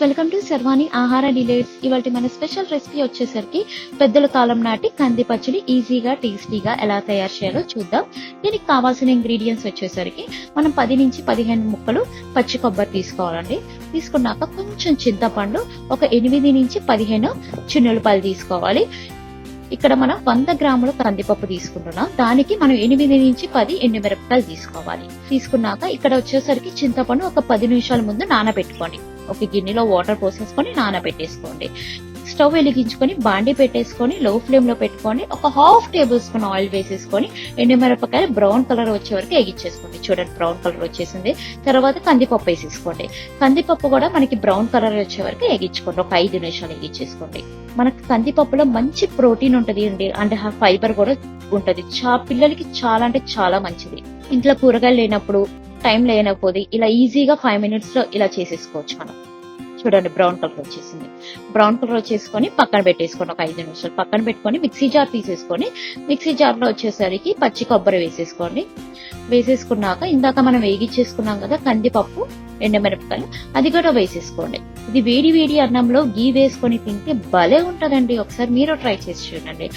Welcome to sherwani ఆహార డిలేట్స్. ఇవాళ మన స్పెషల్ రెసిపీ వచ్చేసరికి పెద్దల కాలం నాటి కంది పచ్చడి ఈజీగా టేస్టీగా ఎలా తయారు చేయాలో చూద్దాం. దీనికి కావాల్సిన ఇంగ్రీడియంట్స్ వచ్చేసరికి మనం 10 నుంచి 15 ముక్కలు పచ్చి కొబ్బరి తీసుకోవాలండి. తీసుకున్నాక కొంచెం చింతపండు, ఒక 8 నుంచి 15 చిన్నులపాయలు తీసుకోవాలి. ఇక్కడ మనం 100 గ్రాముల కందిపప్పు తీసుకుంటున్నాం. దానికి మనం 8 నుంచి 10 ఎండుమిరపకాయలు తీసుకోవాలి. తీసుకున్నాక ఇక్కడ వచ్చేసరికి చింతపండు ఒక 10 నిమిషాల ముందు నానబెట్టుకోండి. ఒక గిన్నెలో వాటర్ పోసేసుకొని నానబెట్టేసుకోండి. స్టవ్ వెలిగించుకొని బాండి పెట్టేసుకొని లో ఫ్లేమ్ లో పెట్టుకొని ఒక ½ టేబుల్ స్పూన్ ఆయిల్ వేసేసుకొని ఎండుమిరపకాయలు బ్రౌన్ కలర్ వచ్చే వరకు ఎగిచ్చేసుకోండి. చూడండి బ్రౌన్ కలర్ వచ్చేసింది. తర్వాత కందిపప్పు వేసేసుకోండి. కందిపప్పు కూడా మనకి బ్రౌన్ కలర్ వచ్చే వరకు ఎగించుకోండి. ఒక 5 నిమిషాలు ఎగిచ్చేసుకోండి. మనకి కందిపప్పులో మంచి ప్రోటీన్ ఉంటది అండి, అంటే ఫైబర్ కూడా ఉంటది. పిల్లలకి చాలా అంటే చాలా మంచిది. ఇంట్లో కూరగాయలు లేనప్పుడు, టైం లేనప్పుడు ఇలా ఈజీగా 5 మినిట్స్ లో ఇలా చేసేసుకోవచ్చు మనం. చూడండి బ్రౌన్ కలర్ వచ్చేసింది. బ్రౌన్ కలర్ వచ్చేసుకొని పక్కన పెట్టేసుకోండి. ఒక 5 నిమిషాలు పక్కన పెట్టుకొని మిక్సీ జార్ తీసేసుకొని మిక్సీ జార్ లో వచ్చేసరికి పచ్చి కొబ్బరి వేసేసుకోండి. వేసేసుకున్నాక ఇందాక మనం వేగిచ్చేసుకున్నాం కదా కందిపప్పు, ఎండుమిరపకాయలు, అది కూడా వేసేసుకోండి. ఇది వేడి వేడి అన్నంలో గీ వేసుకొని తింటే భలే ఉంటదండి. ఒకసారి మీరు ట్రై చేసి చూడండి.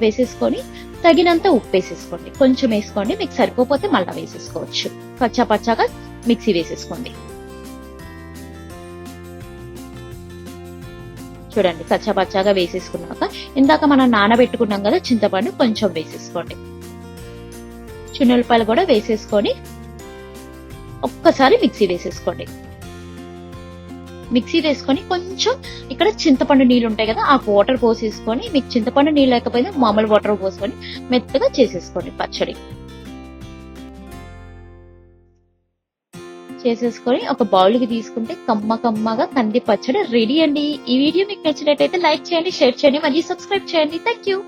వేసేసుకొని తగినంత ఉప్పు వేసేసుకోండి. కొంచెం వేసుకోండి, మీకు సరిపోతే మళ్ళీ వేసేసుకోవచ్చు. పచ్చాగా మిక్సీ వేసేసుకోండి. చూడండి పచ్చాగా వేసేసుకున్నాక ఇందాక మనం నానబెట్టుకున్నాం కదా చింతపండు, కొంచెం వేసేసుకోండి. చిన్నులపాయలు కూడా వేసేసుకొని ఒక్కసారి మిక్సీ వేసేసుకోండి. మిక్సీ వేసుకొని కొంచెం ఇక్కడ చింతపండు నీళ్ళు ఉంటాయి కదా, ఆ వాటర్ పోసేసుకొని, మీకు చింతపండు నీళ్ళు లేకపోయినా మామూలు వాటర్ పోసుకొని మెత్తగా చేసేసుకోండి. పచ్చడి చేసేసుకొని ఒక బౌల్ కి తీసుకుంటే కమ్మగా కంది పచ్చడి రెడీ అండి. ఈ వీడియో మీకు నచ్చినట్టయితే లైక్ చేయండి, షేర్ చేయండి, మరియు సబ్స్క్రైబ్ చేయండి. Thank you.